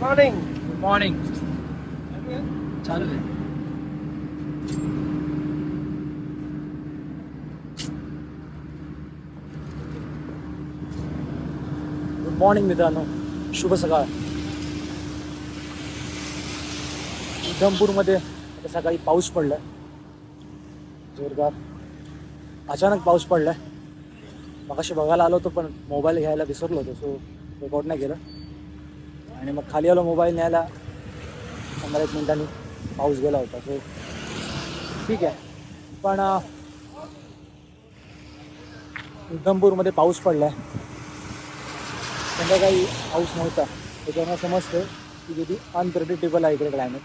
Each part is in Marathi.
मॉर्निंग. Good morning. चालू आहे. गुड मॉर्निंग मित्रांनो, शुभ सकाळ. उधमपूरमध्ये आता सकाळी पाऊस पडलाय जोरदार. अचानक पाऊस पडलाय. मगाशी बघायला आलो होतो पण मोबाईल घ्यायला विसरलो होतो, सो रेकॉर्ड नाही केलं. आणि मग खाली आलो मोबाईल न्यायला, 15-1 मिनिटांनी पाऊस गेला होता. सो ठीक आहे. पण उधमपूरमध्ये पाऊस पडला आहे. संध्याकाळी पाऊस नव्हता. त्याच्यामुळे समजतं की किती अनप्रेडिक्टेबल आहे इकडे क्लायमेट.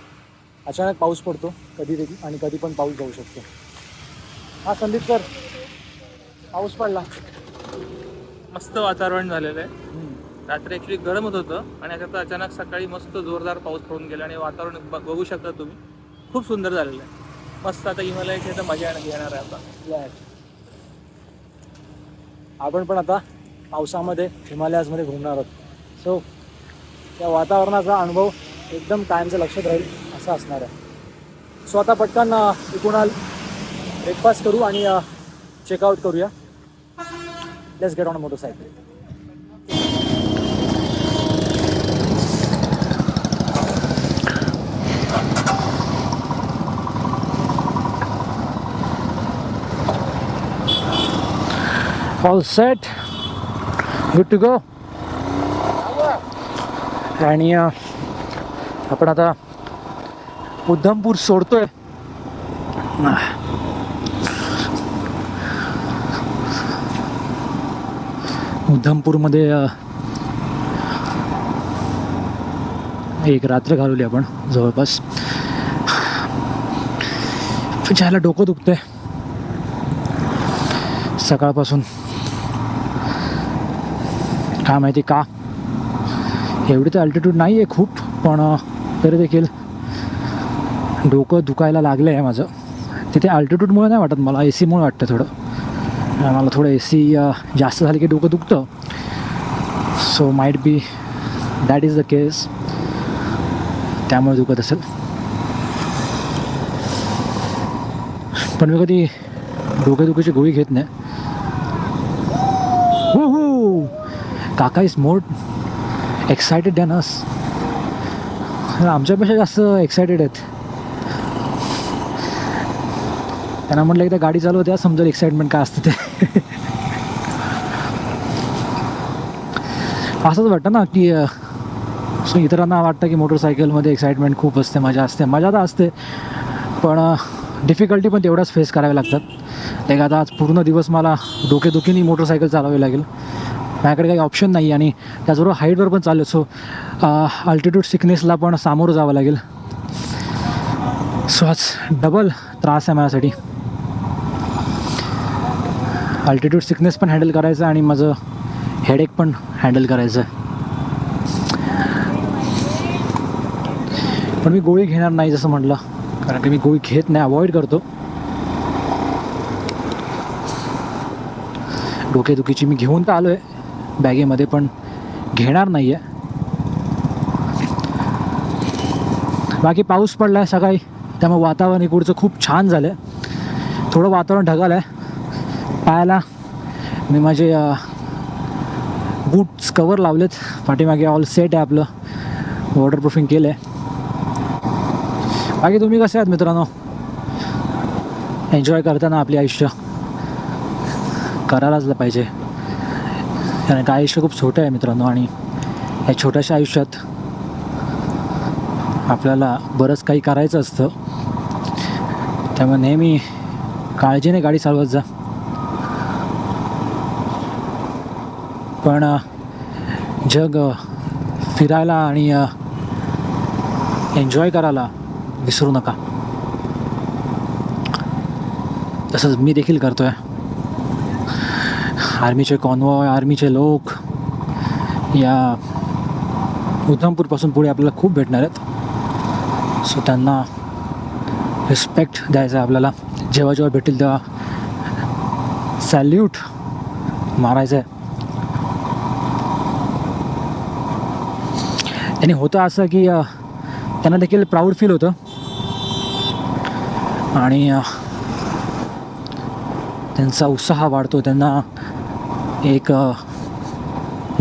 अचानक पाऊस पडतो कधी आणि कधी पण पाऊस जाऊ शकतो. हा संदीप सर, पाऊस पडला. मस्त वातावरण झालेलं आहे. रात्री ॲक्च्युली गरम होत होतं आणि आता अचानक सकाळी मस्त जोरदार पाऊस पडून गेला आणि वातावरण बघू शकता तुम्ही, खूप सुंदर झालेलं आहे. मस्त आता हिमालयाची आता मजा घेणार आहे आता. आपण पण आता पावसामध्ये हिमालयाजमध्ये घुमणार आहोत. सो त्या वातावरणाचा अनुभव एकदम कायमचं लक्षात राहील असं असणार आहे. सो आता पटकन इकडून ब्रेकफास्ट करू आणि चेकआउट करूया. Let's get on a motorcycle. All set, good to go. आणि आपण आता उधमपूर सोडतोय. उधमपूरमध्ये एक रात्र घालवली आपण जवळपास. ज्याला डोकं दुखतंय सकाळपासून, काय माहिती का. एवढी तर अल्टिट्यूड नाही आहे खूप, पण तरी देखील डोकं दुखायला लागलं आहे माझं. तिथे अल्टिट्यूडमुळे नाही वाटत मला, एसीमुळे वाटतं थोडं. मला थोडं एसी जास्त झाली की डोकं दुखतं. So might be that is the case, त्यामुळे दुखत असेल. पण मी कधी डोकेदुखीची गोळी घेत नाही. हो, काका इज मोर एक्सायटेड दॅन अस. आमच्यापेक्षा जास्त एक्सायटेड आहेत. त्यांना म्हटलं एकदा गाडी चालू होत्या समजेल एक्साइटमेंट काय असतं ते. असंच वाटतं ना की सो इतरांना वाटतं की मोटरसायकलमध्ये एक्साइटमेंट खूप असते, मजा असते. मजा तर असते, पण डिफिकल्टी पण तेवढाच फेस कराव्या लागतात. एक आता आज पूर्ण दिवस मला डोकेदुखीने मोटरसायकल चालवावी लागेल. माझ्याकडे काही ऑप्शन नाही आणि त्याचबरोबर हाईटवर पण चालू. सो अल्टिट्यूड सिकनेसला पण सामोरं जावं लागेल. सो आज डबल त्रास आहे माझ्यासाठी. अल्टिट्यूड सिकनेस पण हँडल करायचं आणि माझं हेडेक पण हँडल करायचं आहे. पण मी गोळी घेणार नाही जसं म्हटलं, कारण की मी गोळी घेत नाही, अवॉइड करतो. डोकेदुखीची मी घेऊन तर आलो आहे बॅगेमध्ये, पण घेणार नाही आहे. बाकी पाऊस पडला आहे सकाळी, त्यामुळे वातावरण इकडचं खूप छान झालं आहे. थोडं वातावरण ढगाळ आहे. पायाला मी माझे बूट्स कवर लावलेत. पाठीमागे ऑल सेट आहे आपलं, वॉटरप्रूफिंग केलं आहे. बाकी तुम्ही कसे आहात मित्रांनो? एन्जॉय करताना आपले आयुष्य करायलाच पाहिजे, कारण का आयुष्य खूप छोटं आहे मित्रांनो. आणि या छोट्याशा आयुष्यात आपल्याला बरंच काही करायचं असतं. त्यामुळे नेहमी काळजीने गाडी चालवत जा. पण जग फिरायला आणि एन्जॉय करायला विसरू नका. तसंच मी देखील करतो आहे. आर्मीचे कॉन्वॉय, आर्मीचे लोक या उधमपूरपासून पुढे आपल्याला खूप भेटणार आहेत. सो त्यांना रिस्पेक्ट द्यायचं आहे आपल्याला. जेव्हा जेव्हा भेटेल तेव्हा सॅल्यूट मारायचं आहे. आणि होतं असं की त्यांना देखील प्राऊड फील होतं आणि त्यांचा उत्साह वाढतो, त्यांना एक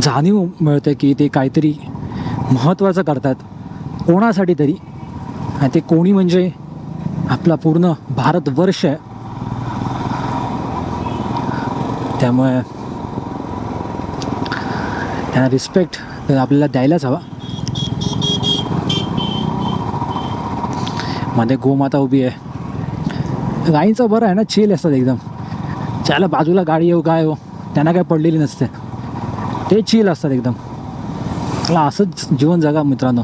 जाणीव मिळते की ते काहीतरी महत्त्वाचं करतात कोणासाठी तरी, आणि ते कोणी म्हणजे आपला पूर्ण भारतवर्ष आहे. त्यामुळे त्यांना रिस्पेक्ट आपल्याला द्यायलाच हवा. मध्ये गोमाता उभी आहे. गाईंचं बरं आहे ना, चिल असतात एकदम. ज्याला बाजूला गाडी येऊ काय हो त्यांना काय पडलेली नसते, ते चिल असतात एकदम. मला असंच जीवन जगा मित्रांनो,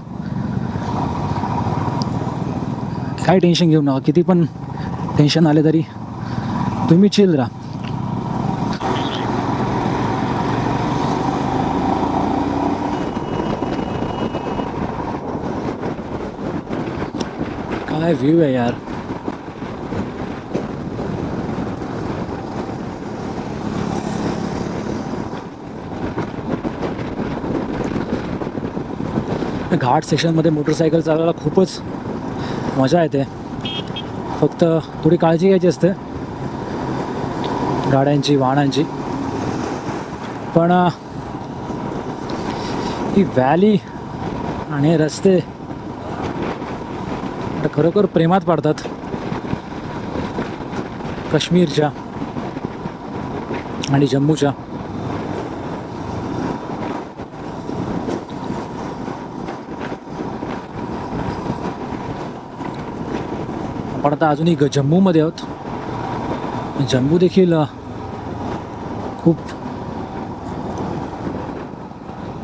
काय टेन्शन घेऊ नका. किती पण टेन्शन आले तरी तुम्ही चिल राहा. काय व्ह्यू आहे यार. घाट सेक्शनमध्ये मोटरसायकल चालवायला खूपच मजा येते. फक्त थोडी काळजी घ्यायची असते गाड्यांची, वाहनांची. पण ही व्हॅली आणि रस्ते खरोखर प्रेमात पडतात काश्मीरच्या आणि जम्मूच्या. आपण आता अजूनही जम्मूमध्ये आहोत. जम्मू देखील खूप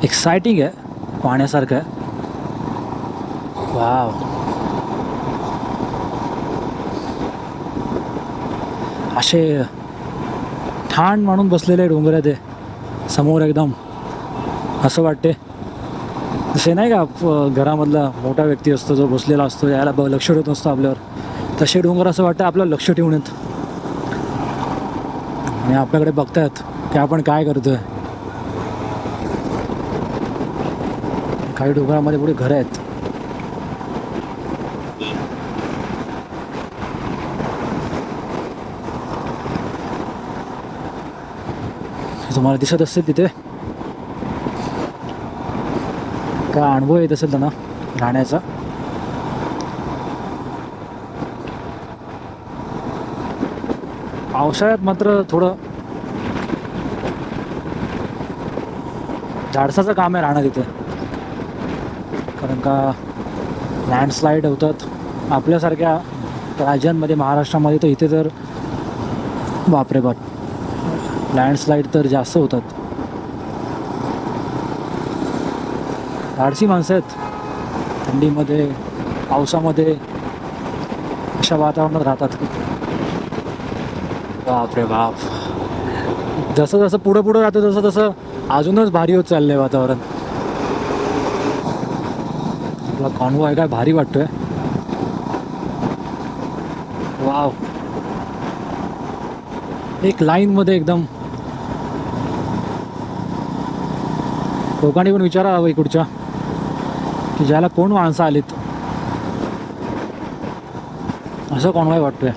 एक्सायटिंग आहे, पाहण्यासारखं आहे. वाव, असे ठाण मानून बसलेले डोंगर आहे ते समोर. एकदम असं वाटते जसे नाही का घरामधला मोठा व्यक्ती असतो जो बसलेला असतो, याला लक्ष ठेवत असतो आपल्यावर, तसे डोंगर असं वाटतं आपल्याला लक्ष ठेवून येत आणि आपल्याकडे बघतायत की आपण काय करतोय. काही डोंगरामध्ये पुढे घरं आहेत. तुम्हाला दिसत असेल तिथे काय अनुभव येत असेल त्यांना राहण्याचा. पावसाळ्यात मात्र थोडं धाडसाचं काम आहे राहणं तिथे, कारण का लँडस्लाईड होतात आपल्यासारख्या राज्यांमध्ये. महाराष्ट्रामध्ये तर इथे तर बापरे बाप, लँडस्लाईड तर जास्त होतात. धाडसी माणसं आहेत, थंडीमध्ये पावसामध्ये अशा वातावरणात राहतात. बापरे बाप, जसं जसं पुढं पुढं राहतं तसं तसं अजूनच भारी होत चाललंय वातावरण. आपला कॉन्वॉय काय भारी वाटतोय. वाव, एक लाईनमध्ये एकदम. लोकांनी पण विचारा हवं इकडच्या की ज्याला कोण माणसं आलीत, असं कॉन्वॉय वाटतोय.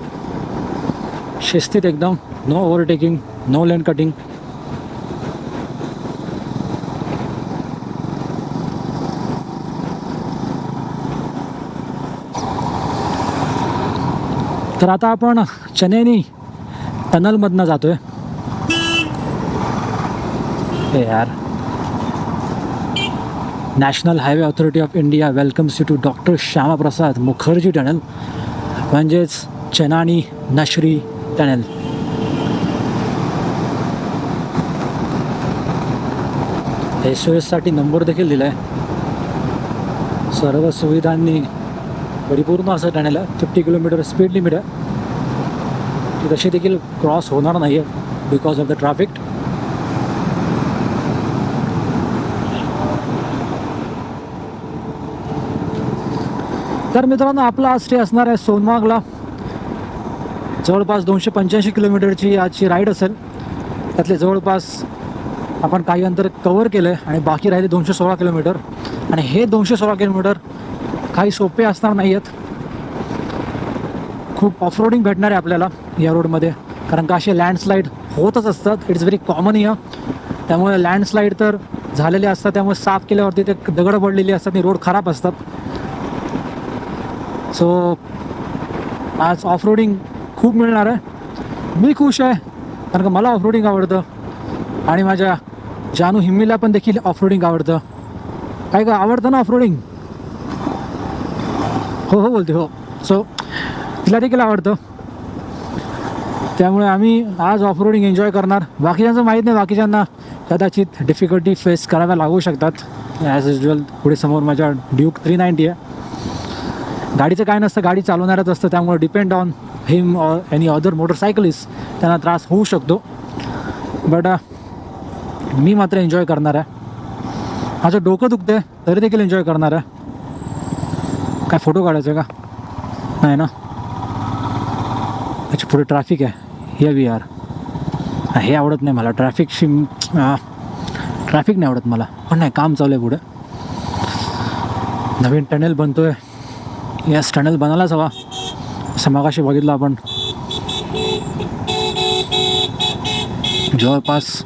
शिस्तीत एकदम, no overtaking, no lane cutting. तर आता आपण चेन्नई टनलमधनं जातोय. हे यार, National Highway Authority of India welcomes you to doctor Shyama Prasad Mukherjee tunnel, म्हणजेच चेनानी नशरी टनल. SOSसाठी नंबर देखील दिला आहे. सर्व सुविधांनी परिपूर्ण असं टनल आहे. 50 किलोमीटर स्पीड लिमिट आहे. ती तशी देखील क्रॉस होणार नाही आहे बिकॉज ऑफ द ट्रॅफिक. तर मित्रांनो, आपला आज स्टे असणार आहे सोनमार्गला. जवळपास 285 किलोमीटरची आजची राईड असेल. त्यातले जवळपास आपण काही अंतर कवर केलं आहे आणि बाकी राहिले 216 किलोमीटर. आणि हे 216 किलोमीटर काही सोपे असणार नाही आहेत. खूप ऑफरोडिंग भेटणार आहे आपल्याला या रोडमध्ये, कारण का असे लँडस्लाईड होतच असतात. It's very common year. त्यामुळे लँडस्लाईड तर झालेले असतात, त्यामुळे साफ केल्यावरती ते दगड पडलेली असतात आणि रोड खराब असतात. सो आज ऑफरोडिंग खूप मिळणार आहे. मी खुश आहे, कारण का मला ऑफरोडिंग आवडतं आणि माझ्या जानू हिम्मीला पण देखील ऑफरोडिंग आवडतं. काय का आवडतं ना ऑफरोडिंग? हो हो बोलते हो. सो तिला देखील आवडतं, त्यामुळे आम्ही आज ऑफरोडिंग एन्जॉय करणार. बाकीच्यांचं माहीत नाही, बाकीच्यांना कदाचित डिफिकल्टी फेस कराव्या लागू शकतात. ॲज युजल पुढे समोर माझ्या ड्यूक 390 आहे. गाडीचं काय नसतं, गाडी चालवणारच असतं, त्यामुळे depend on him or any other motorcyclist त्यांना त्रास होऊ शकतो. बट मी मात्र एन्जॉय करणार आहे. माझं डोकं दुखतं आहे तरी देखील एन्जॉय करणार आहे. काय फोटो काढायचं आहे का? नाही ना. अच्छा, पुढे ट्रॅफिक आहे. हे वी आर हे आवडत नाही मला. ट्रॅफिक नाही आवडत मला. पण नाही, काम चालू आहे पुढे. नवीन टनेल बनतो आहे. यास टनेल बनायलाच हवा, असं मगाशी बघितलं आपण. जवळपास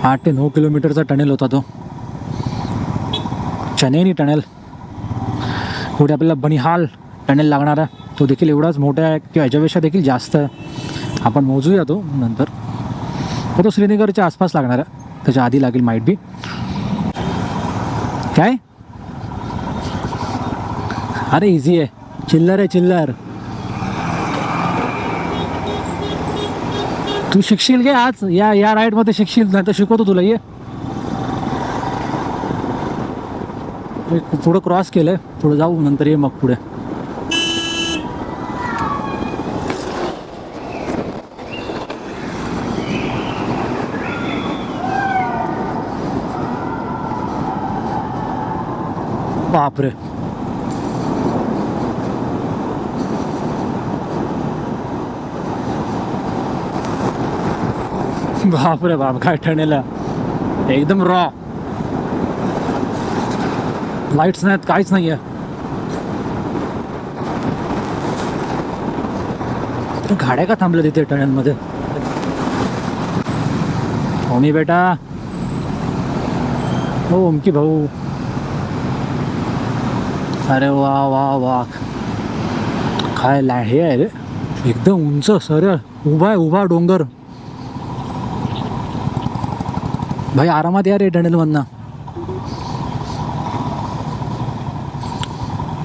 8 ते 9 किलोमीटरचा टनेल होता तो, चनेनी टनेल. पुढे आपल्याला बनिहाल टनेल लागणार आहे. तो देखील एवढाच मोठा आहे किंवा याच्यापेक्षा देखील जास्त आहे. आपण मोजूया तो नंतर. तो श्रीनगरच्या आसपास लागणार आहे, त्याच्या आधी लागेल माईट बी. काय अरे इझी आहे, चिल्लर आहे चिल्लर. तू शिकशील घे आज या राईडमध्ये शिकशील, नाही तर शिकवतो तुला. ये पुढं क्रॉस केलं आहे, पुढं जाऊ नंतर ये मग पुढे. बापरे, बापरे बाप, काय ठरलेलं एकदम रॉ. लाईट्स नाहीत, काहीच नाही आहे. गाड्या का थांबल्या तिथे टनेलमध्ये? ओमी बेटा, हो ओमकी भाऊ. अरे वा वा वा, काय हे आहे रे, एकदम उंच सरळ उभा डोंगर. भाई आरामात या रे टनेलमधनं.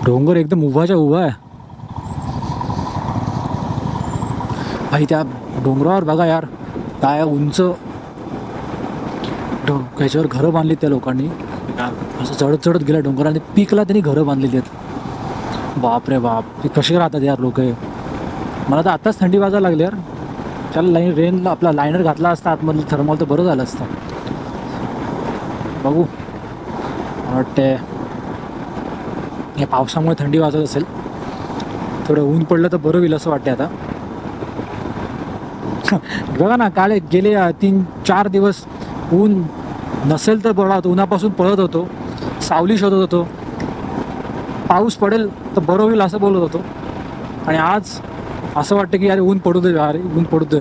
डोंगर एकदम उभाच्या उभा आहे भाई. त्या डोंगरावर बघा यार, काय उंच त्याच्यावर घरं बांधली त्या लोकांनी. असं चढत गेल्या डोंगराने, पीकला त्यांनी घरं बांधलेली आहेत. बाप रे बाप, ते कसे राहतात यार लोक. मला तर आत्ताच थंडी वाजायला लागली यार. त्याला रेन आपला लायनर घातला असता आतमधलं थर्मल तर बरं झालं असतं. बघू, मला वाटते या पावसामुळे थंडी वाजत असेल. थोडं ऊन पडलं तर बरं होईल असं वाटते आता. बघा ना, काल गेले 3-4 दिवस ऊन नसेल तर बळा होतो, उन्हापासून पळत होतो, सावली शोधत होतो. पाऊस पडेल तर बरं होईल असं बोलत होतो. आणि आज असं वाटतं की अरे ऊन पडू दे, अरे ऊन पडू दे.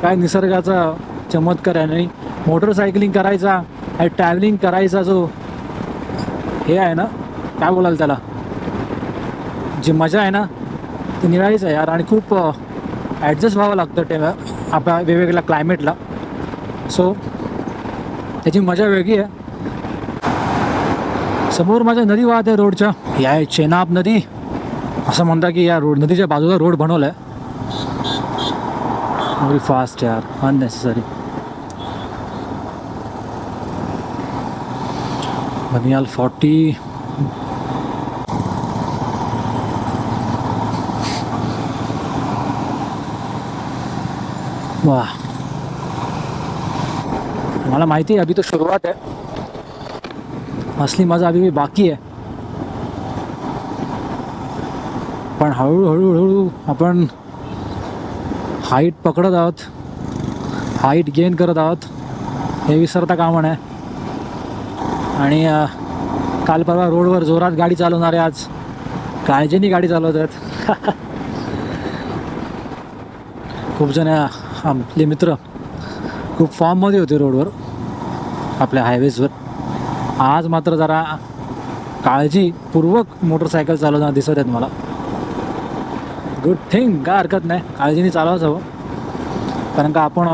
काय निसर्गाचा चमत्कार आहे. आणि मोटरसायकलिंग करायचा आणि ट्रॅव्हलिंग करायचा जो हे आहे ना, काय बोलाल त्याला, जी मजा आहे ना ती निराळीच आहे यार. आणि खूप ॲडजस्ट व्हावं लागतं आपल्या वेगवेगळ्या क्लायमेटला. सो त्याची मजा वेगळी आहे. समोर माझ्या नदी वाहत आहे रोडच्या, या आहे चेनाब नदी. असं म्हणता की या नदीच्या बाजूला रोड बनवला आहे. व्हेरी फास्ट यार, अननेसेसरी. बनियाल 40. वाह, मला माहिती आहे अभी तो सुरुवात आहे, असली मजा अभी बाकी आहे. पण हळूहळू आपण हाईट पकडत आहोत, हाईट गेन करत आहोत, हे विसरता कामा नये. आणि काल परवा रोडवर जोरात गाडी चालवणारे आज काळजीने गाडी चालवत आहेत. खूप जण आपले मित्र खूप फॉर्ममध्ये होते रोडवर आपल्या हायवेजवर. आज मात्र जरा काळजीपूर्वक मोटरसायकल चालवताना दिसत आहेत मला. गुड थिंग, काय हरकत नाही, काळजीने चालवाच हवं. कारण का आपण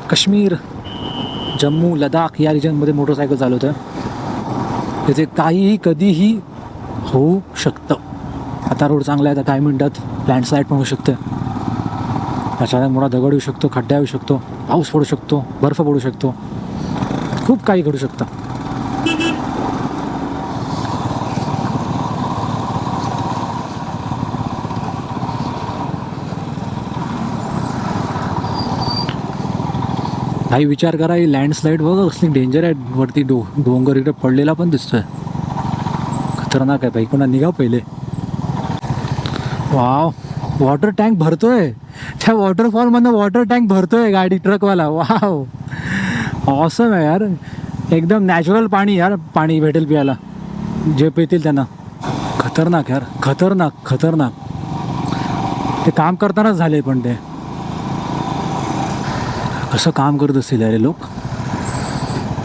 काश्मीर, जम्मू, लडाख या रिजनमध्ये मोटरसायकल चालवतो आहे. तिथे काहीही कधीही होऊ शकतं. आता रोड चांगला आहे तर काही मिनटात लँडस्लाईड पण होऊ शकतं. अचानक मोठा दगड येऊ शकतो, खड्डा येऊ शकतो, पाऊस पडू शकतो, बर्फ पडू शकतो, खूप काही घडू शकतं. काही विचार करा, ही लँडस्लाईड बघा कसली डेंजर आहे. वरती डोंगर इकडे पडलेला पण दिसतोय. खतरनाक आहे बाई, कोणा निघा पहिले. वाव, वॉटर टँक भरतोय. त्या वॉटरफॉलमधनं वॉटर टँक भरतोय गाडी ट्रकवाला. वाव, ऑसम आहे यार. एकदम नॅचरल पाणी यार, पाणी भेटेल प्यायला जे पितील त्यांना. खतरनाक यार, खतरनाक खतरनाक. ते काम करतानाच झाले, पण ते कसं काम करत असतील अरे लोक.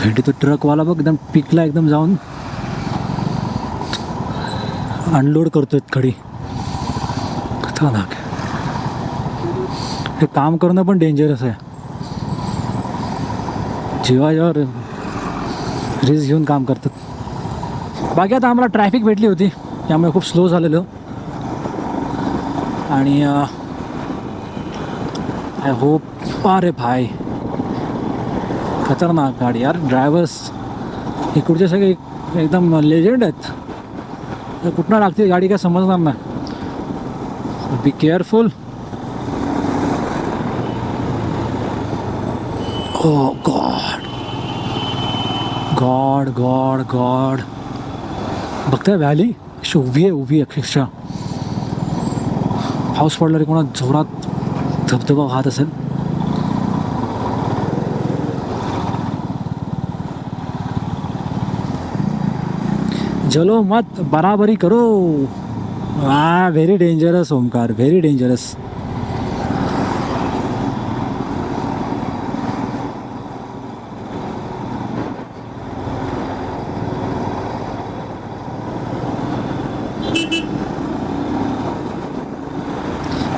भेटी तो ट्रकवाला बघ एकदम पिकला, एकदम जाऊन अनलोड करतोय खडी. खतरनाक. हे काम करणं पण डेंजरस आहे. जीवावर रिस्क घेऊन काम करतात. बाकी आता आम्हाला ट्रॅफिक भेटली होती, त्यामुळे खूप स्लो झालेलं. आणि आय होप, अरे भाई खतरनाक गाडी यार. ड्रायव्हर्स इकडचे सगळे एकदम लेजंड आहेत. कुठनं लागते गाडी काय समजणार नाही. Be careful. Oh God God God God. बघताय व्हॅली उभी आहे अक्षरशः. पाऊस पडला रे, कोणा जोरात धबधबा वाहत असेल. चलो मत बराबरी करो. Very dangerous Omkar, very dangerous.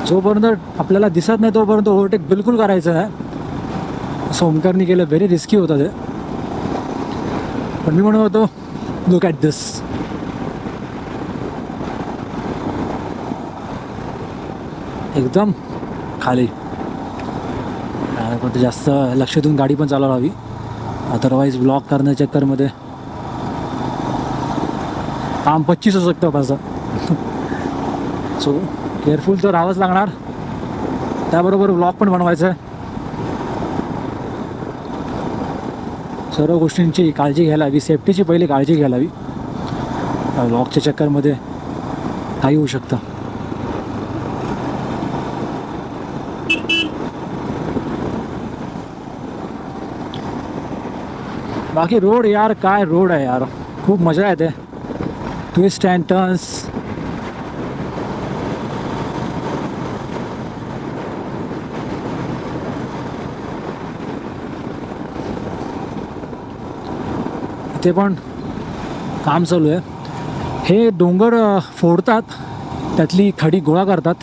जोपर्यंत आपल्याला दिसत नाही तोपर्यंत ओव्हरटेक बिलकुल करायचं नाही. सोमकारनी केलं, व्हेरी रिस्की होतं ते. पण मी म्हणत होतो, लुक ॲट दिस. एकदम खाली. पण जास्त लक्ष देऊन गाडी पण चालवायला हवी, अदरवाईज ब्लॉक करण्याच्या चक्करमध्ये काम 25 होऊ शकतं माझं. सो केअरफुल तर राहावंच लागणार. त्याबरोबर ब्लॉग पण बनवायचं आहे. सर्व गोष्टींची काळजी घ्यायला हवी, सेफ्टीची पहिली काळजी घ्यायला हवी. ब्लॉगच्या चक्करमध्ये काही होऊ शकतं. बाकी रोड यार, काय रोड आहे यार, खूप मजा येते. Twist and turns. इथे पण काम चालू आहे. हे डोंगर फोडतात, त्यातली खडी गोळा करतात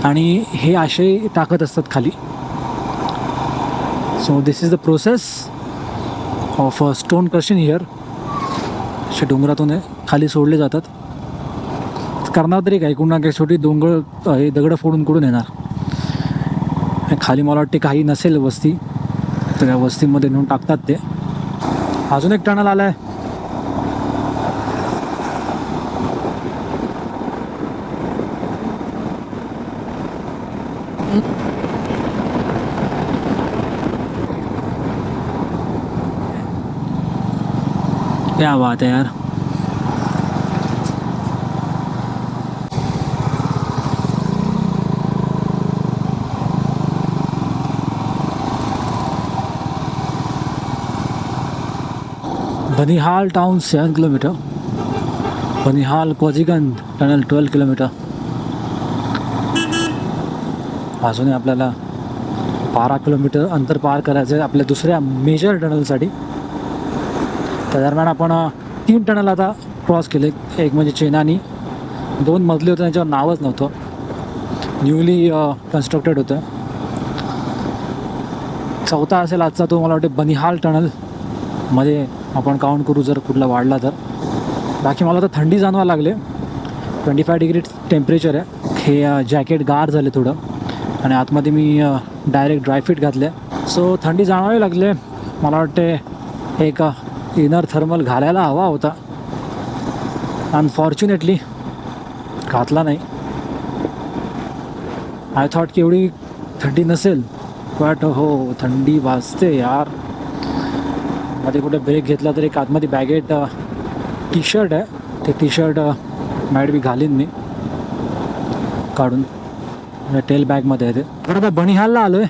आणि हे असे टाकत असतात खाली. So this is the process of stone crushing here. असे डोंगरातून खाली सोडले जातात. करणार तरी काय, कुणा काही छोटी हे दगडं फोडून कुठून येणार. खाली मला वाटते काही नसेल वस्ती, तर त्या वस्तीमध्ये नेऊन टाकतात ते. अजून एक टनल आला आहे. क्या बात है यार. Banihal town 7 kilometre, Banihal Qazigund tunnel 12 kilometre. अजूनही आपल्याला 12 किलोमीटर अंतर पार करायचं आहे आपल्या दुसऱ्या मेजर टनलसाठी. त्या दरम्यान आपण 3 टनल आता क्रॉस केले. एक म्हणजे चेनानी, 2 मजले होते त्यांच्यावर नावच नव्हतं, न्यूली कन्स्ट्रक्टेड होतं. चौथा असेल आजचा तो, मला वाटते बनिहाल टनलमध्ये आपण काउंट करू जर कुठला वाढला तर. बाकी मला तर थंडी जाणवायला लागले. 25 डिग्री टेम्परेचर आहे. हे जॅकेट गार झाले थोडं आणि आतमध्ये मी डायरेक्ट ड्रायफिट घातले, सो थंडी जाणवावी लागले. मला वाटते एक इनर थर्मल घालायला हवा होता, अनफॉर्च्युनेटली घातला नाही. आय थॉट की एवढी थंडी नसेल, बट हो थंडी वाजते यार. मध्ये कुठे ब्रेक घेतला तर एक आतमध्ये बॅगेट टी शर्ट आहे, ते टी शर्ट माईट बी घालीन मी काढून, टेल बॅगमध्ये आहे ते. पण आता बनिहालला आलो आहे.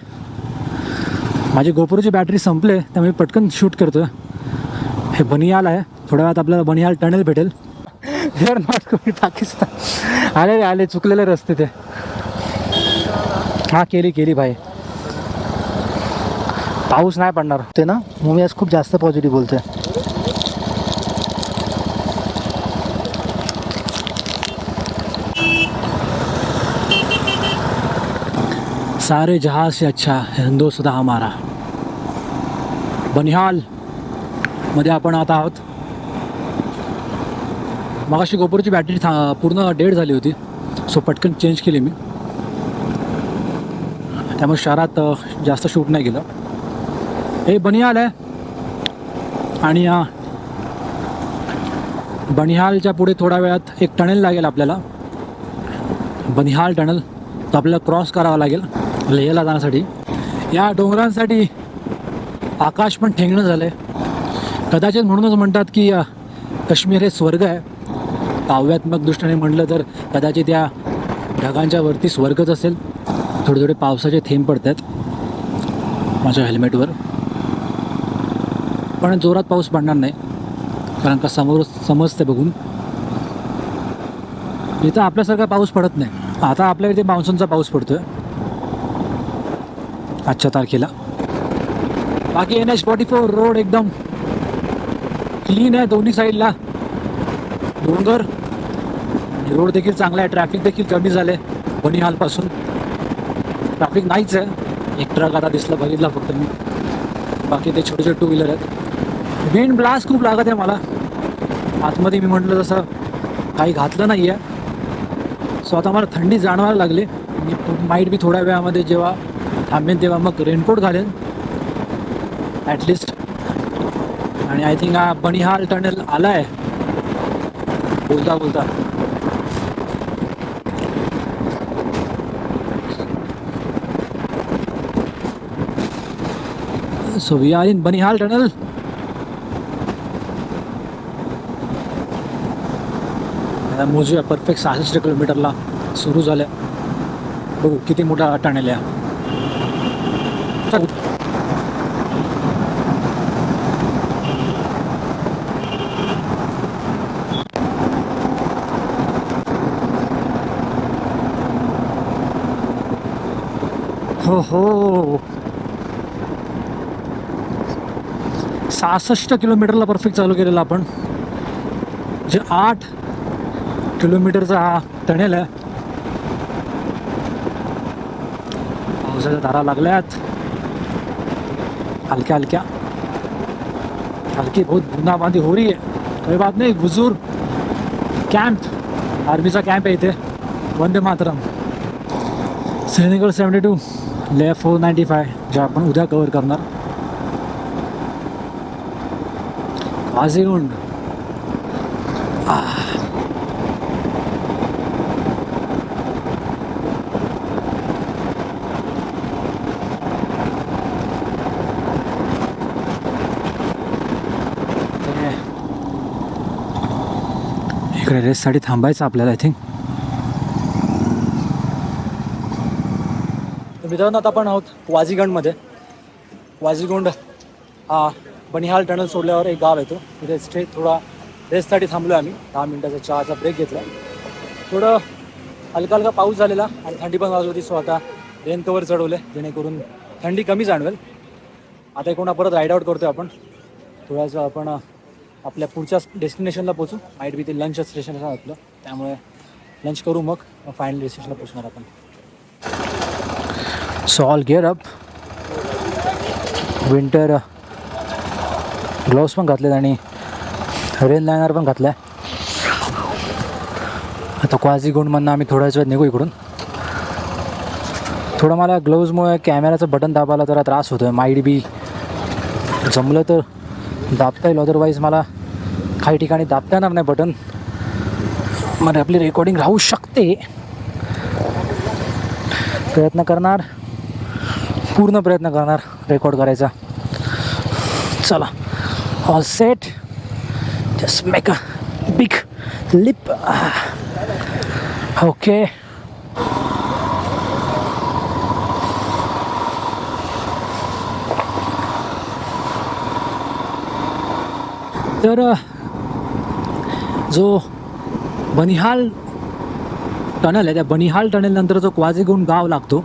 माझी गोप्रोची बॅटरी संपले त्यामुळे पटकन शूट करतो आहे. हे बनिहाल आहे. थोड्या वेळात आपल्याला बनिहाल टनेल भेटेल. They are not going Pakistan. आले चुकलेले रस्ते ते. हां केली भाई. पाऊस नाही पडणार ते ना, मी आज खूप जास्त पॉझिटिव्ह बोलतोय. सारे जहाज से अच्छा हिंदुस्तान हमारा. बनिहाल मध्ये आपण आता आहोत. मगाशी गोप्रोची बॅटरी पूर्ण डेड झाली होती, सो पटकन चेंज केली मी. त्यामुळे शहरात जास्त शूट नाही केलं. हे बनिहाल आहे आणि बनिहालच्या पुढे थोड्या वेळात एक टनेल लागेल आपल्याला, बनिहाल टनल. तो आपल्याला क्रॉस करावा लागेल लेहला जाण्यासाठी. या डोंगरांसाठी आकाश पण ठेंगणं झालं आहे. कदाचित म्हणूनच म्हणतात की काश्मीर हे स्वर्ग आहे. काव्यात्मक दृष्टीने म्हटलं तर कदाचित या ढगांच्या वरती स्वर्गच असेल. थोडे थोडे पावसाचे थेंब पडत आहेत माझ्या हेल्मेटवर, पण जोरात पाऊस पडणार नाही कारण का समोर समजते बघून. इथं आपल्यासारखा पाऊस पडत नाही. आता आपल्या इथे मान्सूनचा पाऊस पडतोय आजच्या तारखेला. बाकी NH44 रोड एकदम क्लीन आहे. दोन्ही साईडला डोंगर, रोड देखील चांगला आहे. ट्रॅफिक देखील कमी झाले बनिहालपासून. ट्रॅफिक नाहीच आहे. एक ट्रक आता दिसला, बघितला फक्त मी. बाकी ते छोटे छोटे 2 व्हीलर आहेत. विंड ब्लास्ट खूप लागत आहे मला आतमध्ये. मी म्हटलं तसं काही घातलं नाही आहे, सो आता मला थंडी जाणवायला लागली. मी माईट बी थोड्या वेळामध्ये जेव्हा थांबेन तेव्हा मग रेनकोट घालेन ॲटलिस्ट. आणि आय थिंक हा बनिहाल टनेल आला आहे बोलता बोलता. So we are in Banihal tunnel. मोजूया परफेक्ट 66 किलोमीटरला सुरू झाल्या. बघू किती मोठा टनेल आहे. हो 66 किलोमीटरला परफेक्ट चालू केलेला आपण. जे 8 किलोमीटरचा हा टनेल आहे. पावसाच्या धारा लागल्यात हलक्या हलक्या. हल्की बहुत बूंदाबांदी हो रही है. कोई बात नहीं. हुजूर कॅम्प, आर्मीचा कॅम्प आहे इथे. वंदे मातरम. श्रीनगर 72, लेह 495 जे आपण उद्या कव्हर करणार. काझीगुंड. इकडे रेससाठी थांबायचं आपल्याला आय थिंक. मित्रांनो आता आपण आहोत वाजीगंडमध्ये. वाजीगुंड हा बनिहाल टनल सोडल्यावर एक गाव येतो, तिथे स्टे थोडा रेस्टसाठी थांबलो आम्ही. 10 मिनिटाचा चहाचा ब्रेक घेतला. थोडं हलका हलका पाऊस झालेला आणि थंडी पण वाजत होती. सो आता रेन कवर चढवले जेणेकरून थंडी कमी जाणवेल. आता कोणा परत राईड आउट करतोय आपण. थोड्याचं आपण आपल्या पुढच्या डेस्टिनेशनला पोचू. माईट बी ते लंच स्टेशन आपलं, त्यामुळे लंच करू मग फायनल डेस्टिनेशनला पोचणार आपण. So all gear up. Winter gloves पण घातलेत आणि रेन लायनर पण घातला आहे. आता क्वाझीगुंडमधनं आम्ही थोड्याच वेळ निघू इकडून. थोडं मला ग्लोव्जमुळे कॅमेराचं बटन दाबायला जरा त्रास होतो आहे. माईट बी जमलं तर दाबता येईल, अदरवाईज मला काही ठिकाणी दाबता येणार नाही बटन. मग आपली रेकॉर्डिंग राहू शकते. प्रयत्न करणार, पूर्ण प्रयत्न करणार रेकॉर्ड करायचा. चला, all set. Just make a big lip. Okay. तर जो बनिहाल टनल आहे, त्या बनिहाल टनलनंतर जो क्वाझीगुंड गाव लागतो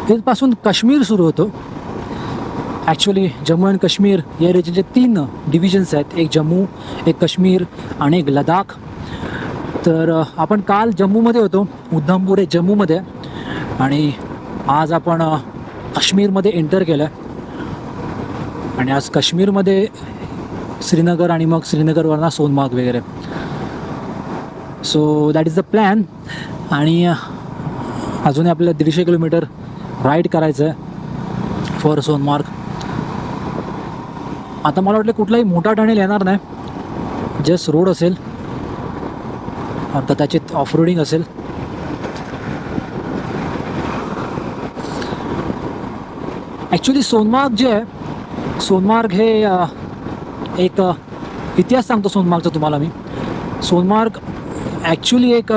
तिथपासून काश्मीर सुरू होतो. ॲक्च्युली जम्मू अँड काश्मीर या रिजनचे 3 डिव्हिजन्स आहेत. एक जम्मू, एक काश्मीर आणि एक लडाख. तर आपण काल जम्मूमध्ये होतो. उधमपूर हे जम्मूमध्ये आणि आज आपण काश्मीरमध्ये एंटर केलं आहे. आणि आज काश्मीरमध्ये श्रीनगर आणि मग श्रीनगरवरनं सोनमार्ग वगैरे. So that is the plan. आणि अजूनही आपल्याला 150 किलोमीटर राईड करायचं आहे फॉर सोनमार्ग. आता मला वाटलं कुठलाही मोठा टनेल येणार नाही, जस्ट रोड असेल, कदाचित ऑफ रोडिंग असेल. ॲक्च्युली सोनमार्ग जे आहे, सोनमार्ग हे एक इतिहास सांगतो सोनमार्गचा तुम्हाला मी. सोनमार्ग ॲक्च्युली एक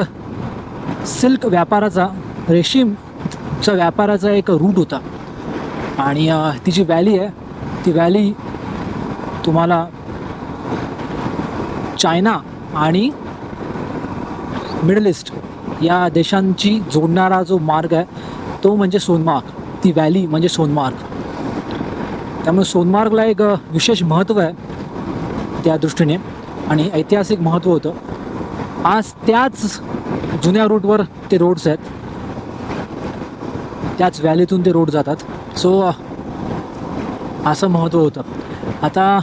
सिल्क व्यापाराचा, रेशीमचा व्यापाराचा एक रूट होता. आणि ती जी व्हॅली आहे, ती व्हॅली तुम्हाला चायना आणि मिडल ईस्ट या देशांची जोडणारा जो मार्ग आहे तो म्हणजे सोनमार्ग. ती व्हॅली म्हणजे सोनमार्ग. त्यामुळे सोनमार्गला एक विशेष महत्त्व आहे त्या दृष्टीने आणि ऐतिहासिक महत्त्व होतं. आज त्याच जुन्या रूटवर ते रोड्स आहेत, त्याच व्हॅलीतून ते रोड जातात. सो असं महत्त्व होतं. आता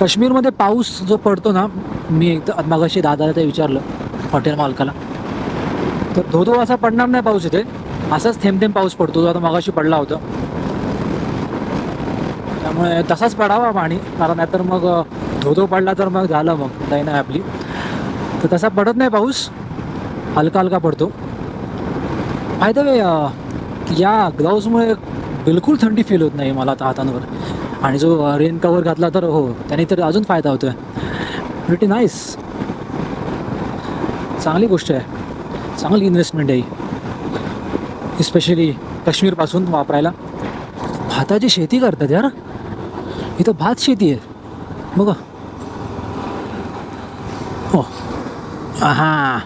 काश्मीरमध्ये पाऊस जो पडतो ना, मी एकदा मगाशी दादाला ते विचारलं हॉटेल मालकाला, तर धोधो असा पडणार नाही पाऊस इथे, असाच थेंब थेंब पाऊस पडतो जो आता मगाशी पडला होता. त्यामुळे तसाच पडावा पाणी, कारण नाहीतर मग धोधो पडला तर मग झालं, मग नाही नाही आपली. तर तसा पडत नाही पाऊस, हलका हलका पडतो. फायदा वे या ग्लाउजमुळे बिलकुल थंडी फील होत नाही मला आता हातांवर. आणि जो रेन कवर घातला तर हो, त्याने तर अजून फायदा होतो आहे. प्रिटी नाईस, चांगली गोष्ट आहे, चांगली इन्व्हेस्टमेंट आहे इस्पेशली काश्मीरपासून वापरायला. भाताची शेती करतात यार इथं, भात शेती आहे बघा. हो हां,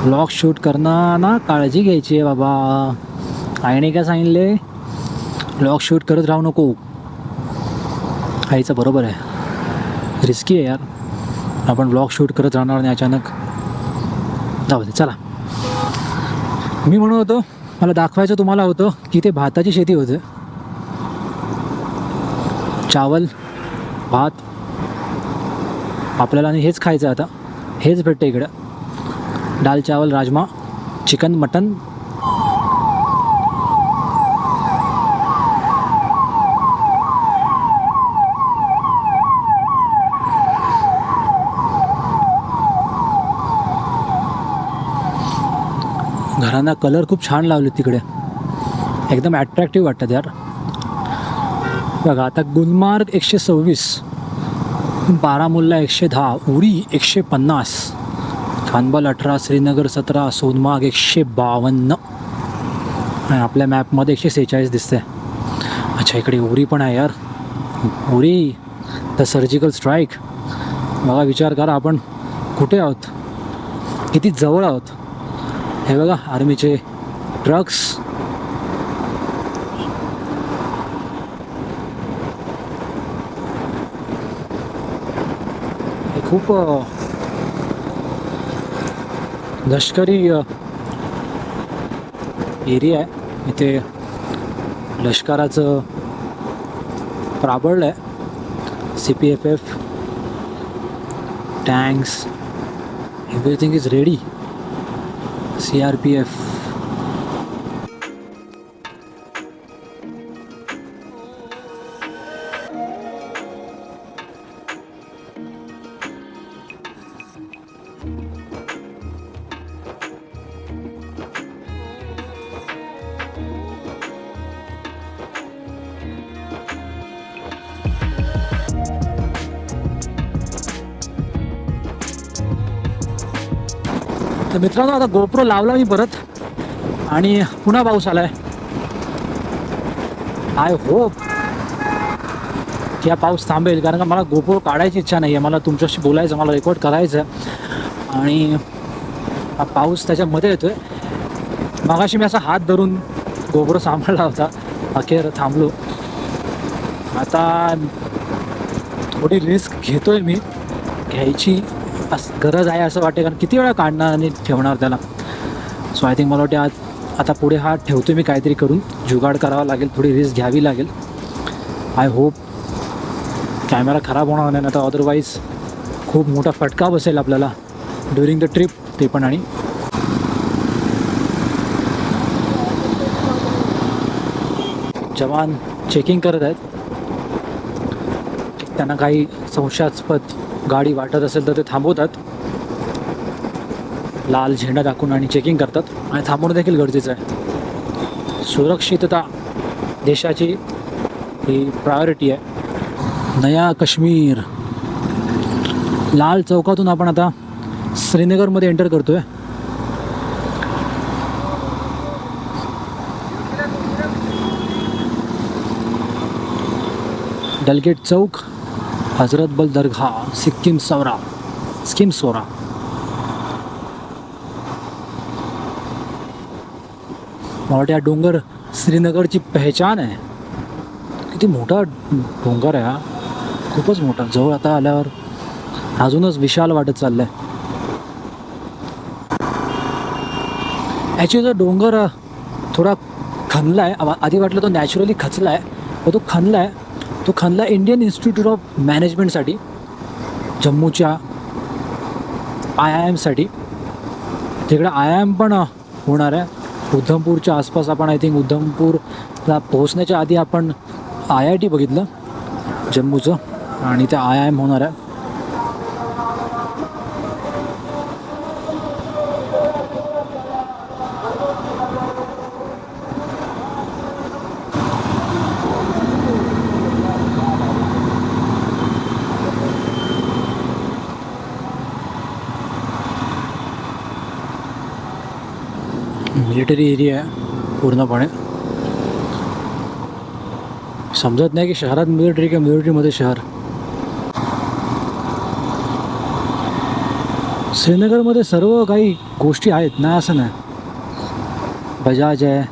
ब्लॉग शूट करणं ना काळजी घ्यायची आहे बाबा. आईने काय सांगितले, ब्लॉग शूट करत राहू नको. आईचं बरोबर आहे, रिस्की आहे यार. आपण ब्लॉग शूट करत राहणार नाही अचानक. जाऊ दे, चला. मी म्हणत होतो मला दाखवायचं तुम्हाला होतं की ते भाताची शेती होते. चावल भात आपल्याला आणि हेच खायचं आता, हेच भेटतं इकडं. दाल चावल राजमा चिकन मटन. घरांना कलर खूप छान लावले तिकडे, एकदम ॲट्रॅक्टिव्ह वाटतात यार. बघा आता गुलमार्ग 126, बारामुल्ला 110, उरी 150, खानबल 18, श्रीनगर 17, सोनमार्ग 152 आणि आपल्या मॅपमध्ये 146 दिसतंय. अच्छा, इकडे उरी पण आहे यार. Uri the surgical strike. बघा, विचार करा आपण कुठे आहोत, किती जवळ आहोत. हे बघा आर्मीचे ट्रक्स. हे खूप लष्करी एरिया आहे. इथे लष्कराचं प्राबल्य आहे. CPFF, tanks, everything is ready. CRPF. तर मित्रांनो, आता गोप्रो लावला मी परत आणि पुन्हा पाऊस आलाय. आय होप की हा पाऊस थांबेल, कारण का मला गोप्रो काढायची इच्छा नाही आहे. मला तुमच्याशी बोलायचं, मला रेकॉर्ड करायचं आहे आणि हा पाऊस त्याच्यामध्ये येतो आहे. मगाशी मी असा हात धरून गोप्रो सांभाळला होता, अखेर थांबलो. आता थोडी रिस्क घेतो आहे मी, घ्यायची गरज आहे असं वाटते, कारण किती वेळा काढणार आणि ठेवणार त्याला. सो आय थिंक मला वाटते आज आता पुढे हा ठेवतो मी, काहीतरी करून जुगाड करावा लागेल, थोडी रिस्क घ्यावी लागेल. आय होप कॅमेरा खराब होणार नाही, तर अदरवाईज खूप मोठा फटका बसेल आपल्याला ड्युरिंग द ट्रिप. ते पण आणि जवान चेकिंग करत आहेत. त्यांना काही संशयास्पद गाडी वाटत असेल तर ते थांबवतात, लाल झेंडा दाखवून आणि चेकिंग करतात. आणि थांबवणं देखील गरजेचं आहे. सुरक्षितता देशाची ही प्रायोरिटी आहे. नया काश्मीर लाल चौकातून आपण आता श्रीनगरमध्ये एंटर करतोय. डलगेट चौक, हजरत बल दरगाह, सिक्कीम सोरा. मला वाटतं हा डोंगर श्रीनगरची पहचान आहे. किती मोठा डोंगर आहे हा, खूपच मोठा. जवळ आता आल्यावर अजूनच विशाल वाटत चाललंय. ॲक्च्युली जो डोंगर थोडा खणला आहे, आधी वाटलं तो नॅचरली खचला आहे, पण तो खणला आहे. तो खणला इंडियन इन्स्टिट्यूट ऑफ मॅनेजमेंटसाठी, जम्मूच्या IIM साठी. तिकडे IIM पण होणार आहे उधमपूरच्या आसपास. आपण आय थिंक उधमपूरला पोहोचण्याच्या आधी आपण IIT बघितलं जम्मूचं, आणि ते IIM होणार आहे. मिलिटरी एरिया आहे पूर्णपणे. समजत नाही की शहरात मिलिटरी किंवा मिलिटरीमध्ये शहर. श्रीनगरमध्ये सर्व काही गोष्टी आहेत ना, असं नाही. बजाज आहे,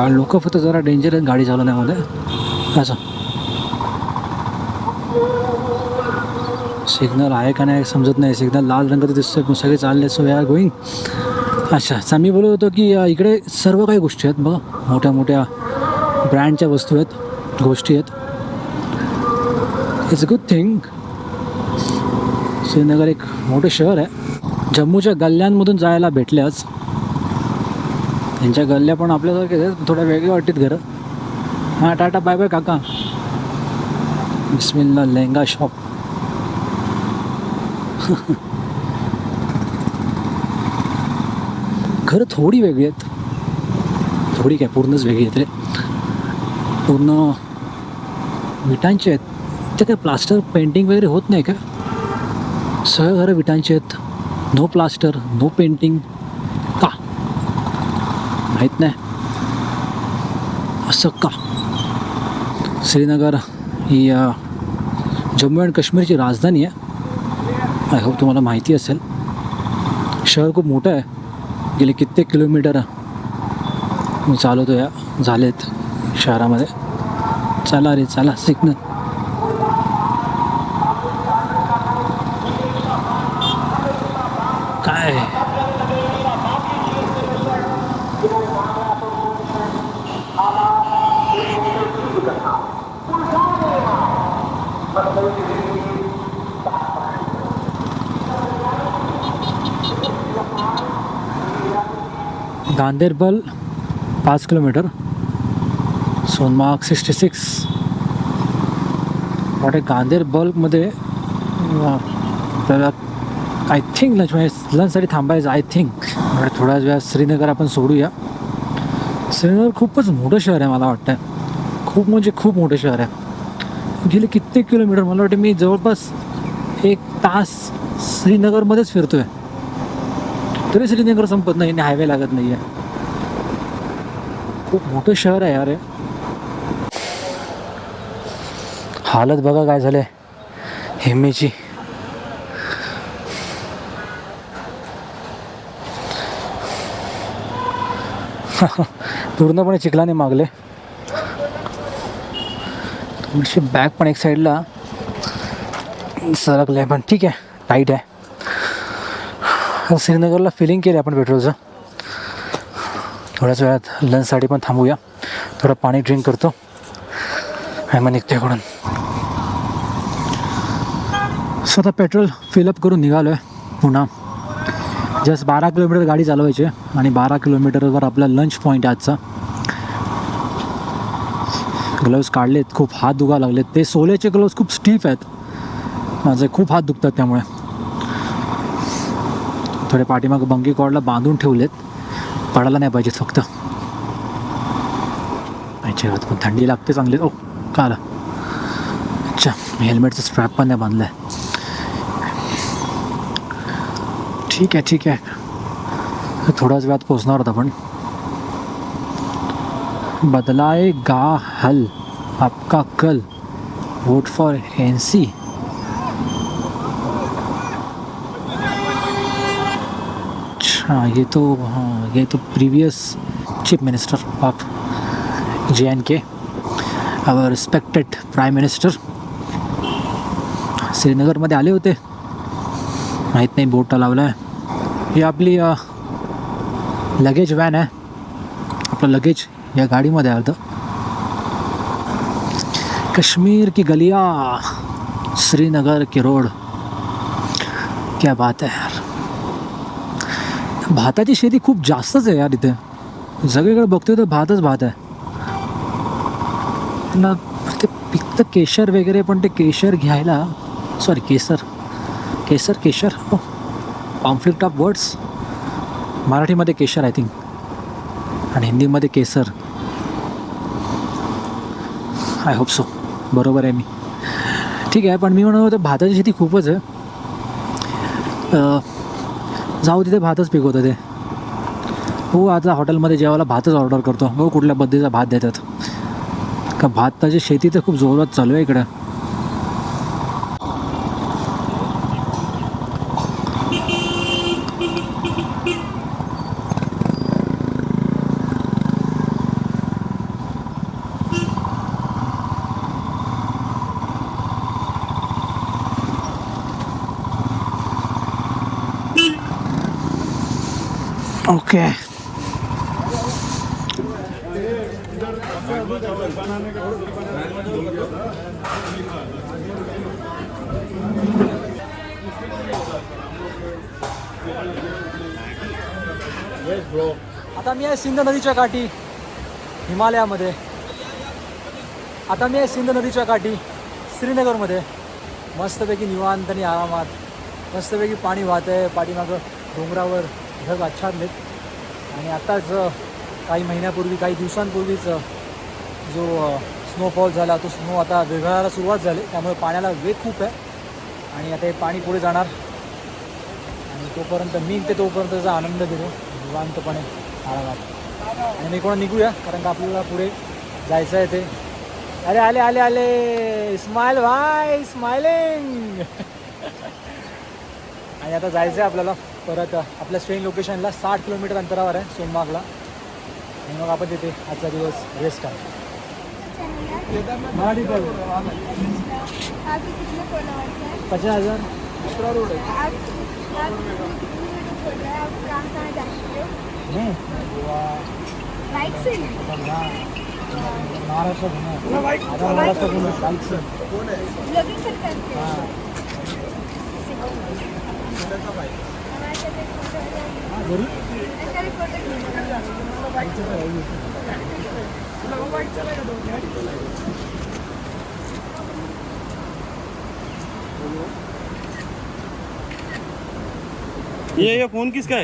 लोक फक्त जरा डेंजर आहेत गाडी चालवण्यामध्ये. असं सिग्नल आहे का नाही समजत नाही. सिग्नल लाल रंगाचं दिसतोय, सगळे चालले. So we are going. अच्छा, मी बोलत होतो की इकडे सर्व काही गोष्टी आहेत बघा. मोठ्या मोठ्या ब्रँडच्या वस्तू आहेत, गोष्टी आहेत. It's a good thing. Srinagar एक मोठं शहर आहे. जम्मूच्या गल्ल्यांमधून जायला भेटले आज. त्यांच्या गल्ल्या पण आपल्यासारखेच आहेत, थोड्या वेगळ्या वाटतात घरं. हां, टाटा बाय बाय काका. बिस्मिल्ला लेहंगा शॉप. घरं थोडी वेगळी आहेत, थोडी काय पूर्णच वेगळी आहेत रे. पूर्ण विटांचे आहेत. ते काय प्लास्टर पेंटिंग वगैरे होत नाही का? सगळं घरं विटांची आहेत. No plaster, no painting. का माहीत नाही असं का. श्रीनगर ही जम्मू अँड काश्मीरची राजधानी आहे. आय होप तुम्हाला माहिती असेल. शहर खूप मोठं आहे. गेले कित्येक किलोमीटर मी चालवतो या झालेत शहरामध्ये. चला रे चला सिग्नल. काय गांधेरबल 5 किलोमीटर. सोनमार्ग 66. वाटे गांधेरबलमध्ये आपल्याला आय थिंक लंचसाठी थांबायचं. आय थिंक थोड्याच वेळात श्रीनगर आपण सोडूया. श्रीनगर खूपच मोठं शहर आहे मला वाटतं. खूप म्हणजे खूप मोठं शहर आहे. गेले कित्येक किलोमीटर मला वाटतं मी जवळपास 1 तास श्रीनगरमध्येच फिरतो आहे तरी श्रीनगर संपत नाही आणि हायवे लागत नाही आहे. खूप मोठं शहर आहे यार. हालत बघा काय झालं आहे हेमेची. पूर्णपणे चिखलाने मागले. थोडीशी बॅग पण एक साईडला सरकले आहे पण ठीक आहे टाईट आहे. श्रीनगरला फिलिंग केलं आपण पेट्रोलचं. थोड्याच वेळात लंचसाठी पण थांबूया. थोडं पाणी ड्रिंक करतो आणि मग निघतो इकडून. स्वतः पेट्रोल फिलअप करून निघालो आहे पुन्हा. जस्ट 12 किलोमीटर गाडी चालवायची आहे आणि 12 किलोमीटरवर आपला लंच पॉईंट आहे आजचा. ग्लव्स काढलेत. खूप हात दुखा लागलेत. ते सोलेचे ग्लव्स खूप स्टीफ आहेत. माझे खूप हात दुखतात त्यामुळे. थोडे पाठीमागं बंकी कॉर्डला बांधून ठेवलेत. पडायला नाही पाहिजेत फक्त. चेहऱ्यात पण थंडी लागते चांगली. ओ का आलं. अच्छा हेल्मेटचं स्ट्रॅप पण नाही बांधलं आहे. ठीक आहे ठीक आहे. थोड्याच वेळात पोचणार होता पण. बदलाएगा हल आपका कल वोट फॉर NC. अच्छा ये तो previous chief minister of JNK, our respected prime minister श्रीनगरमध्ये आले होते. माहीत नाही बोट लावला आहे. ही आपली लगेज व्हॅन आहे. आपलं लगेज या गाडीमध्ये आहे. कश्मीर की गलिया, श्रीनगर के रोड. क्या बात आहे यार. भाताची शेती खूप जास्तच आहे यार इथे. सगळीकडे बघतोय तर भातच भात आहे ना. ते पिकतं केशर वगैरे पण ते केशर घ्यायला केशर हो कॉन्फ्लिक्ट ऑफ वर्ड्स. मराठीमध्ये केशर आय थिंक आणि हिंदीमध्ये केसर. आय होप सो बरोबर आहे मी. ठीक आहे पण मी म्हणत होतो भाताची शेती खूपच आहे. जाऊ तिथे भातच पिकवतं ते. हो आता हॉटेलमध्ये जेवायला भातच ऑर्डर करतो. हो कुठल्या पद्धतीचा भात देतात का. भाताची शेती तर खूप जोरात चालू आहे इकडं. ओके आता मी आहे सिंध नदीच्या काठी हिमालयामध्ये. आता मी आहे सिंध नदीच्या काठी श्रीनगरमध्ये. मस्तपैकी निवांत आणि आरामात मस्तपैकी पाणी वाहत आहे. पाठीमागं डोंगरावर ढग आच्छादलेत. आणि आत्ताच काही महिन्यापूर्वी काही दिवसांपूर्वीच जो स्नोफॉल झाला तो स्नो आता विरघळायला सुरुवात झाली. त्यामुळे पाण्याला वेग खूप आहे आणि आता हे पाणी पुढे जाणार तोपर्यंत मी ते तोपर्यंतचा आनंद घेतो निवांतपणे आरामात. आणि मी कोणा निघूया कारण का आपल्याला पुढे जायचं आहे ते. अरे आले आले आले स्माइल भाई स्माइलिंग. आणि आता जायचं आहे आपल्याला परत आपल्या स्टेइंग लोकेशनला 60 किलोमीटर अंतरावर आहे सोनमार्गला. आणि मग आपण तिथे आजचा दिवस रेस्ट करू. आपके कितने फॉलोअर्स हैं? 50,000. आप कितने वीडियो खोल रहे हैं? आप कहाँ जा चुके हो? नहीं गोवा बाइक से? महाराष्ट्र घूमे. आता महाराष्ट्र घूमे बाइक से. ब्लॉगिंग करते हैं? हाँ हाँ जरूर. ये फोन किसका है?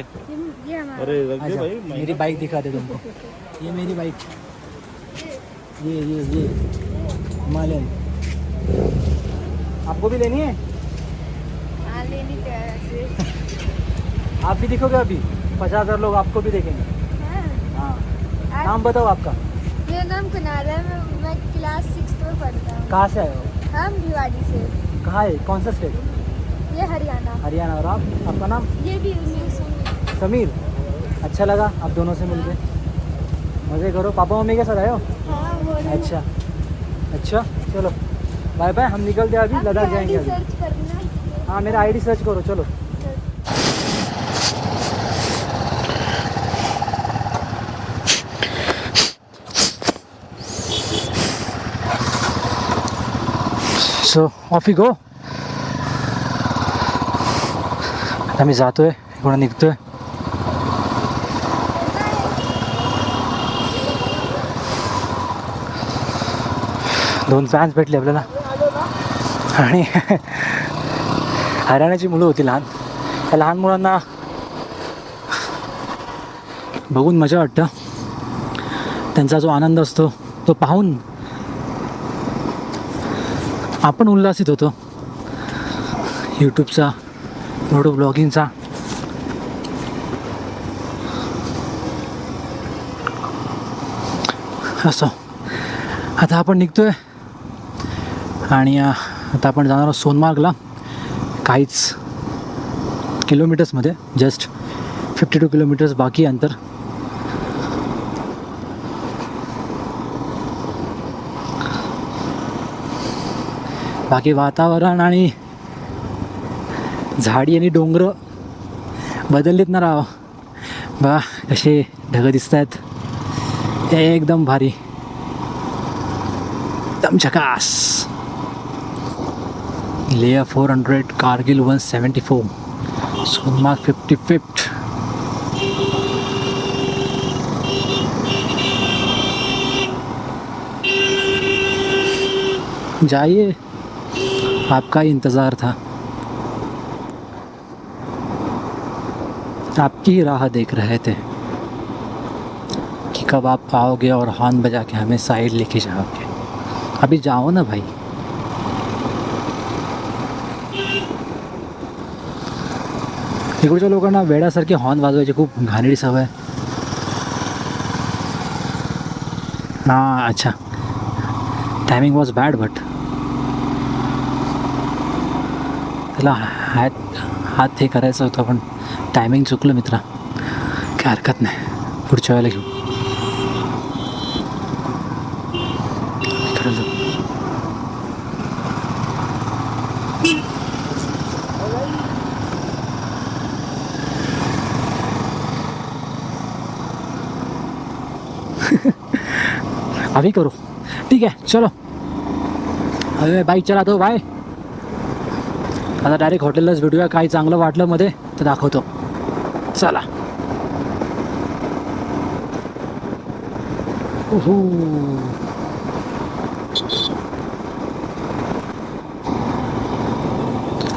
ये हमारा अरे रख दे अच्छा, भाई. मेरी बाइक दिखा दे तुमको. ये मेरी बाइक. ये हिमालयन. आपको भी लेनी है? हाँ लेनी तो है वैसे. आप भी दिखोगे अभी 50,000 लोग आपको भी देखेंगे. हाँ. हाँ आप- नाम बताओ आपका. मेरा नाम कुनाल है. मैं क्लास 6 में पढ़ता हूँ. कहाँ से आए हो? हम भिवाड़ी से. कहाँ है कौन सा स्टेट? ये हरियाणा. हरियाणा. और आप आपका नाम? ये भी उसी समीर. अच्छा लगा आप दोनों से मिलके. मज़े करो. पापा मम्मी के साथ आए हो? हाँ वो अच्छा अच्छा चलो बाय बाय. हम निकलते हैं अभी लद्दाख जाएंगे अभी. सर्च करना. हाँ मेरा आईडी सर्च करो. चलो सो ऑफ यू गो. आता मी जातोय इकडून निघतोय. दोन फॅन्स भेटले आपल्याला. आणि हरियाणाची मुलं होती लहान. त्या लहान मुलांना बघून मजा वाटतं. त्यांचा जो आनंद असतो तो पाहून आपण उल्हासित होतो. यूट्यूबचा मोठो ब्लॉगिंगचा. असं आता आपण निघतोय आणि आता आपण जाणार आहोत सोनमार्गला. काहीच किलोमीटर्समध्ये जस्ट 52 किलोमीटर्स बाकी अंतर. बाकी वातावरण आणि झाडी आणि डोंगर बदललीत ना राव. बघा कसे ढगं दिसत आहेत. एकदम भारी एकदम झकास. लेह 400, कारगिल 174, सोनमार्ग 55th. जाइए आपका इंतज़ार था. आपकी ही राह देख रहे थे कि कब आप आओगे और हॉर्न बजा के हमें साइड लेके जाओगे. अभी जाओ ना भाई. इकडच्या लोकांना वेड्यासारखे हॉर्न वाजवायची खूप घाणेरडी सवय. हां अच्छा. टायमिंग वॉज बॅड बट त्याला हात हे करायचं होतं पण टायमिंग चुकलं मित्रा. काय हरकत नाही. पुढच्या वेळेला घेऊ. इकडे जाऊ. अभी करो. ठीक आहे चलो. अरे बाईक चलातो बाय. आता डायरेक्ट हॉटेललाच भेटूया. काही चांगलं वाटलं मध्ये तर दाखवतो. चला.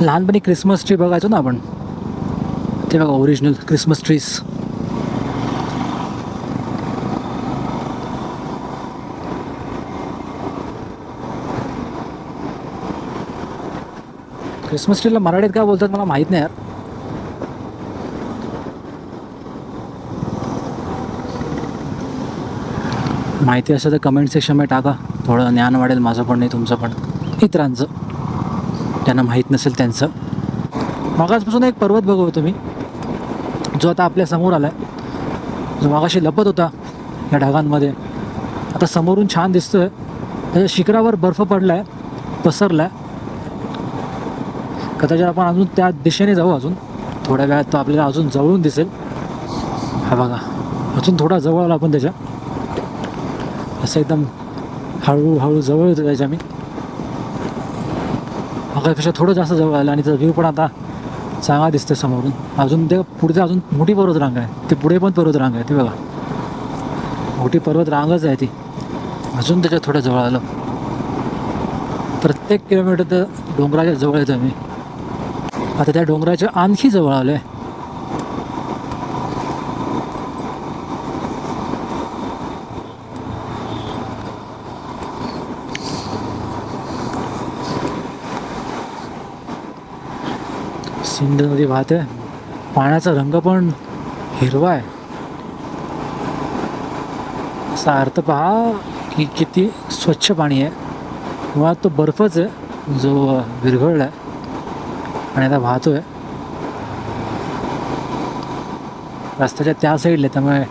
लहानपणी क्रिसमस ट्री बघायचो ना आपण. ते बघा ओरिजिनल क्रिसमस ट्रीज. क्रिसमस ट्रीला मराठीत काय बोलतात मला माहीत नाही यार. माहिती असेल तर कमेंट सेक्शनमध्ये टाका, थोडं ज्ञान वाढेल माझं पण नाही तुमचं पण, इतरांचं ज्यांना माहीत नसेल त्यांचं. मागासपासून एक पर्वत बघतो मी, जो आता आपल्या समोर आला आहे, जो मागाशी लपत होता या ढगांमध्ये, आता समोरून छान दिसतो आहे. त्याच्या शिखरावर बर्फ पडला आहे, पसरला आहे. कदाचित आपण अजून त्या दिशेने जाऊ, अजून थोड्या वेळात तो आपल्याला अजून जवळून दिसेल. हा बघा, अजून थोडा जवळ आला आपण त्याच्या, असं एकदम हळूहळू जवळ होतं त्याच्या. मी आकाशपेक्षा थोडं जास्त जवळ आलं आणि त्याचा व्ह्यू पण आता चांगला दिसतं समोरून. अजून ते पुढे अजून मोठी पर्वतरांग आहे, ते पुढे पण पर्वतरांग आहे, ते बघा मोठी पर्वतरांगच आहे ती. अजून त्याच्या थोडं जवळ आलं. प्रत्येक किलोमीटर तर डोंगराच्या जवळ येतो मी. आता त्या डोंगराच्या आणखी जवळ आलो आहे. सिंध नदी वाहते, पाण्याचा रंग पण हिरवा आहे. असा अर्थ पहा की किती स्वच्छ पाणी आहे. मुळात तो बर्फच आहे जो विरघळला आहे आणि आता वाहतो आहे. रस्त्याच्या त्या साईडला, त्यामुळे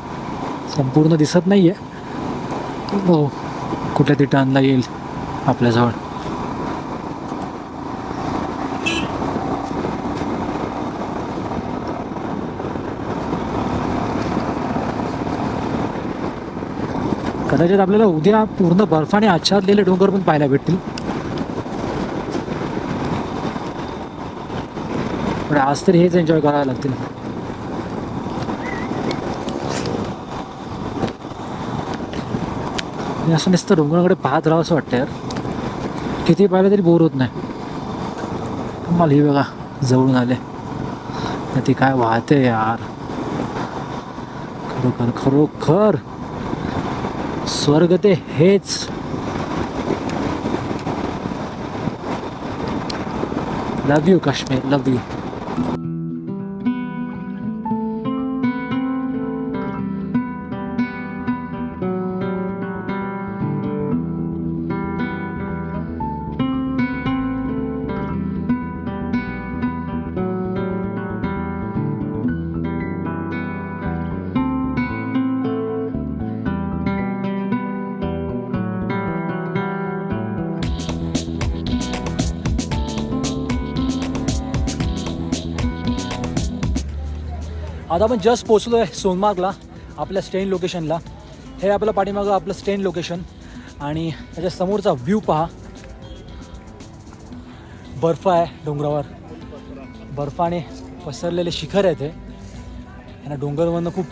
संपूर्ण दिसत नाही आहे. हो, कुठल्या तरी टर्नला येईल आपल्याजवळ. कदाचित आपल्याला उद्या पूर्ण बर्फाने आच्छादलेले डोंगर पण पाहायला भेटतील, पण आज तरी हेच एन्जॉय करायला लागतील. मी असं नुसतं डोंगराकडे पाहत राहावं असं वाटतं यार, किती पाहिलं तरी बोर होत नाही. मला ही बघा जवळून आले, ती काय वाहते यार, खरोखर खरोखर स्वर्ग ते हेच. लव यू काश्मीर, लव यू. आता आपण जस्ट पोचलो आहे सोनमार्गला, आपल्या स्टेन लोकेशनला. हे आपलं पाठीमागं आपलं स्टेन लोकेशन आणि त्याच्या समोरचा व्ह्यू पहा. बर्फ आहे डोंगरावर, बर्फाने पसरलेले शिखर आहेत हे, आणि डोंगरवरनं खूप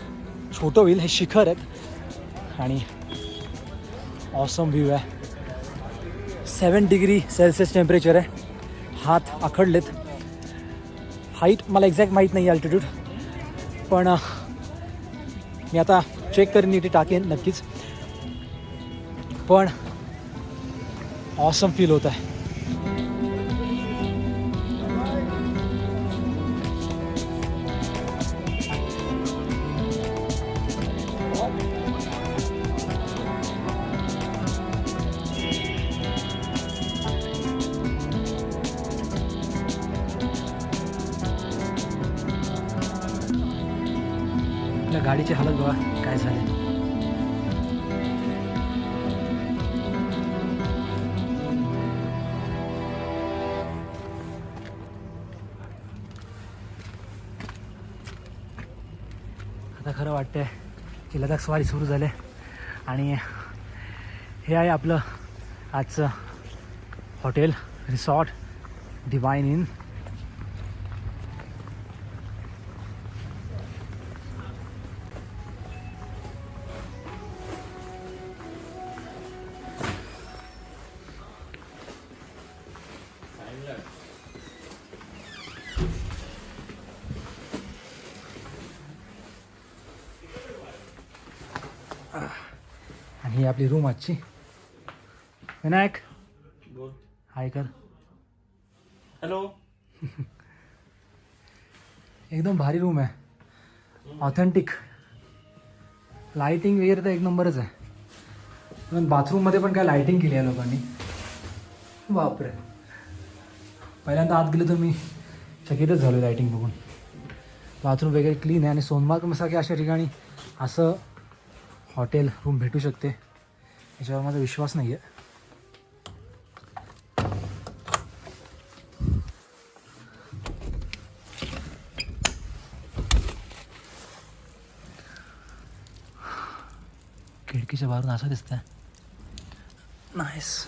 छोटं होईल हे शिखर आहेत आणि ऑसम व्ह्यू आहे. 7 डिग्री सेल्सिअस टेम्परेचर आहे, हात आखडलेत. हाईट मला एक्झॅक्ट माहीत नाही अल्टिट्यूड, पण मी आता चेक करीन, इथे टाकेन नक्कीच. पण ऑसम फील होत आहे. गाडीची हालत बघा काय झाली. आता खरं वाटतंय की लडाख स्वारी सुरू झाले आणि हे आहे आपलं आजचं हॉटेल रिसॉर्ट डिवाइन इन. आणि ही आपली रूम आजची. विनायक बोल. हाय कर. हॅलो. एकदम भारी रूम आहे, ऑथेंटिक. लाइटिंग वगैरे तर एक नंबरच आहे. पण बाथरूममध्ये पण काय लायटिंग केली आहे लोकांनी. बापरे, पहिल्यांदा आत गेलो तर मी चकितच झालो लायटिंग बघून. बाथरूम वगैरे क्लीन आहे आणि सोनमार्ग मसाकी अशा ठिकाणी असं हॉटेल रूम भेटू शकते याच्यावर माझा विश्वास नाही आहे. खिडकीच्या बाहेरून असं दिसतंय. नाईस.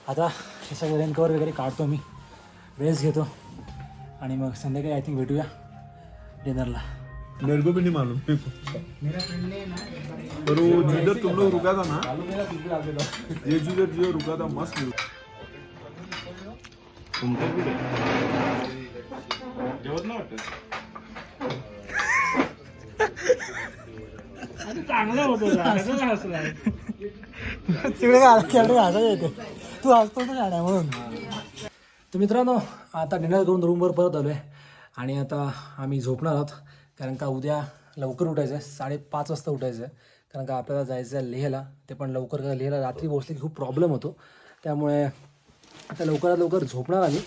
आता हे सगळं रेन कवर वगैरे काढतो मी, रेस्ट घेतो आणि मग संध्याकाळी आय थिंक भेटूया डिनरला. मेरे को भी नहीं मालूम पर वो जिधर तुम लोग रुका था ना, ये जिधर रुका था मस्त जेवत ना वाटत. चांगलं होतं. तिकडे हसायला येते, तू हसतो ना गाड्या म्हणून. तर मित्रांनो, आता डिनर करून रूमवर परत आलो आहे आणि आता आम्ही झोपणार आहोत. कारण का उद्या लवकर उठायचं आहे, 5:30 वाजता उठायचं आहे. कारण का आपल्याला जायचं आहे लेहला, ते पण लवकर. का लेहला रात्री पोहोचले की खूप प्रॉब्लेम होतो, त्यामुळे आता लवकरात लवकर झोपणार आम्ही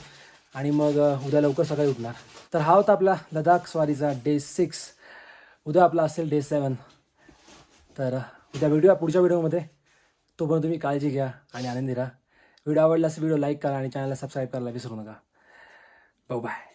आणि मग उद्या लवकर सकाळी उठणार. तर हा होता आपला लडाख स्वारीचा डे 6. उद्या आपला असेल डे 7. तर उद्या भेटूया पुढच्या व्हिडिओमध्ये. तोपर्यंत तुम्ही काळजी घ्या आणि आनंदी राहा. व्हिडिओ आवडल्यास व्हिडिओ लाईक करा आणि चॅनलला सबस्क्राईब करायला विसरू नका. बाय.